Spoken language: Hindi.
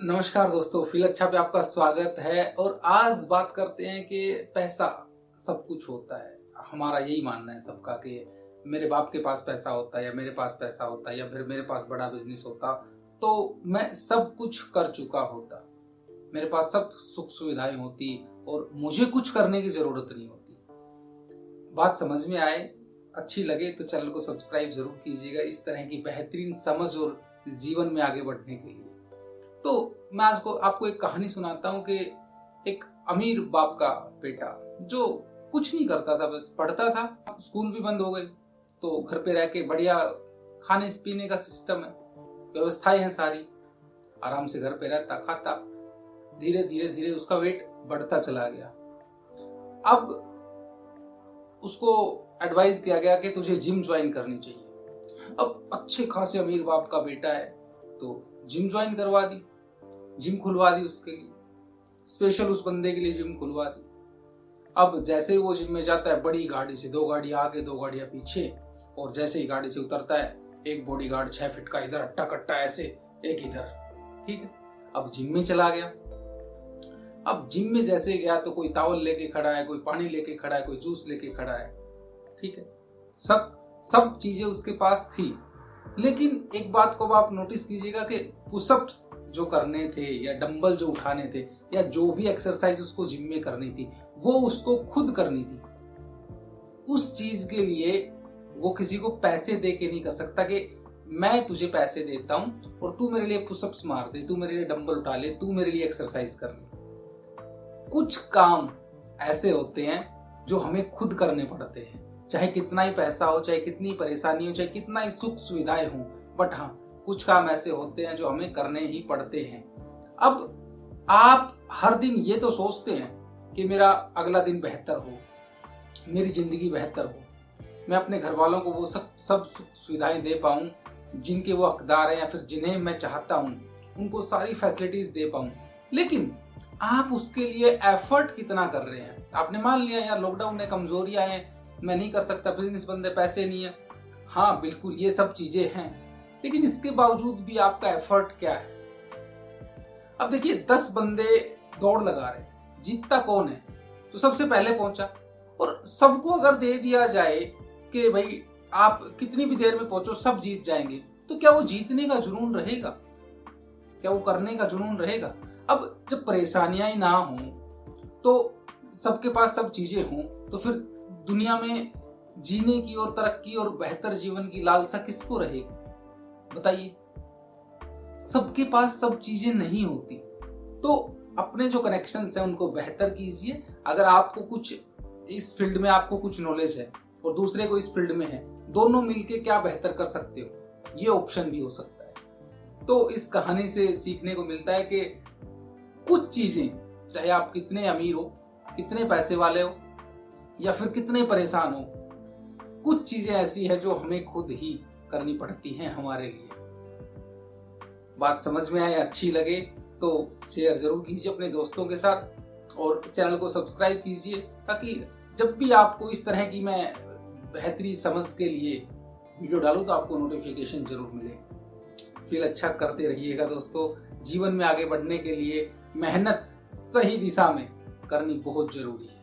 नमस्कार दोस्तों, फील अच्छा पे आपका स्वागत है। और आज बात करते हैं कि पैसा सब कुछ होता है। हमारा यही मानना है सबका कि मेरे बाप के पास पैसा होता है या मेरे पास पैसा होता है या फिर मेरे पास बड़ा बिजनेस होता तो मैं सब कुछ कर चुका होता, मेरे पास सब सुख सुविधाएं होती और मुझे कुछ करने की जरूरत नहीं होती। बात समझ में आए, अच्छी लगे तो चैनल को सब्सक्राइब जरूर कीजिएगा इस तरह की बेहतरीन समझ और जीवन में आगे बढ़ने के लिए। तो मैं आज को आपको एक कहानी सुनाता हूँ कि एक अमीर बाप का बेटा जो कुछ नहीं करता था, बस पढ़ता था। स्कूल भी बंद हो गए तो घर पे रह के बढ़िया खाने पीने का सिस्टम है, व्यवस्थाएं हैं सारी, आराम से घर पे रहता खाता। धीरे धीरे धीरे उसका वेट बढ़ता चला गया। अब उसको एडवाइस किया गया कि तुझे जिम ज्वाइन करनी चाहिए। अब अच्छे खासे अमीर बाप का बेटा है तो जिम ज्वाइन करवा दी, जिम खुलवा दी उसके लिए, स्पेशल उस बंदे के लिए जिम खुलवा दी। अब जैसे ही वो जिम में जाता है, बड़ी गाड़ी से, 2 गाड़ियां आगे 2 गाड़ियां पीछे, और जैसे ही गाड़ी से उतरता है एक बॉडीगार्ड 6 फीट का इधर अट्टा कट्टा ऐसे, एक इधर, ठीक है। अब जिम में चला गया। अब जिम में जैसे गया तो कोई टॉवल लेके खड़ा है, कोई पानी लेके खड़ा है, कोई जूस लेके खड़ा है, ठीक है। सब चीजें उसके पास थी। लेकिन एक बात को आप नोटिस कीजिएगा कि पुशअप्स जो करने थे या डंबल जो उठाने थे या जो भी एक्सरसाइज उसको जिम में करनी थी वो उसको खुद करनी थी। उस चीज के लिए वो किसी को पैसे दे के नहीं कर सकता कि मैं तुझे पैसे देता हूं और तू मेरे लिए पुशअप्स मार दे, तू मेरे लिए डंबल उठा ले, तू मेरे लिए एक्सरसाइज कर ले। कुछ काम ऐसे होते हैं जो हमें खुद करने पड़ते हैं, चाहे कितना ही पैसा हो, चाहे कितनी परेशानी हो, चाहे कितना ही सुख सुविधाएं हो, बट हाँ कुछ काम ऐसे होते हैं जो हमें करने ही पड़ते हैं। अब आप हर दिन ये तो सोचते हैं कि मेरा अगला दिन बेहतर हो, मेरी जिंदगी बेहतर हो, मैं अपने घर वालों को वो सब सुख सुविधाएं दे पाऊं जिनके वो हकदार हैं या फिर जिन्हें मैं चाहता हूं, उनको सारी फैसिलिटीज दे पाऊं। लेकिन आप उसके लिए एफर्ट कितना कर रहे हैं? आपने मान लिया यार लॉकडाउन में कमजोरियां हैं, मैं नहीं कर सकता, बिजनेस बंद है, पैसे नहीं है। हाँ बिल्कुल ये सब चीजें हैं, लेकिन इसके बावजूद भी आपका एफर्ट क्या है? अब देखिए 10 बंदे दौड़ लगा रहे हैं, जीतता कौन है? तो सबसे पहले पहुंचा। और सबको अगर दे दिया जाए कि भाई आप कितनी भी देर में पहुंचो सब जीत जाएंगे, तो क्या वो जीतने का जुनून रहेगा? क्या वो करने का जुनून रहेगा? अब जब परेशानियां ही ना हो तो सबके पास सब चीजें हों तो फिर दुनिया में जीने की और तरक्की और बेहतर जीवन की लालसा किसको रहेगी? बताइए। सबके पास सब चीजें नहीं होती, तो अपने जो कनेक्शंस हैं उनको बेहतर कीजिए। अगर आपको कुछ इस फील्ड में आपको कुछ नॉलेज है और दूसरे को इस फील्ड में है, दोनों मिलके क्या बेहतर कर सकते हो, ये ऑप्शन भी हो सकता है। तो इस कहानी से सीखने को मिलता है कि कुछ चीजें, चाहे आप कितने अमीर हो, कितने पैसे वाले हो या फिर कितने परेशान हो, कुछ चीजें ऐसी है जो हमें खुद ही करनी पड़ती हैं हमारे लिए। बात समझ में आए, अच्छी लगे तो शेयर जरूर कीजिए अपने दोस्तों के साथ और चैनल को सब्सक्राइब कीजिए, ताकि जब भी आपको इस तरह की मैं बेहतरीन समझ के लिए वीडियो डालूं तो आपको नोटिफिकेशन जरूर मिले। फील अच्छा करते रहिएगा दोस्तों। जीवन में आगे बढ़ने के लिए मेहनत सही दिशा में करनी बहुत जरूरी है।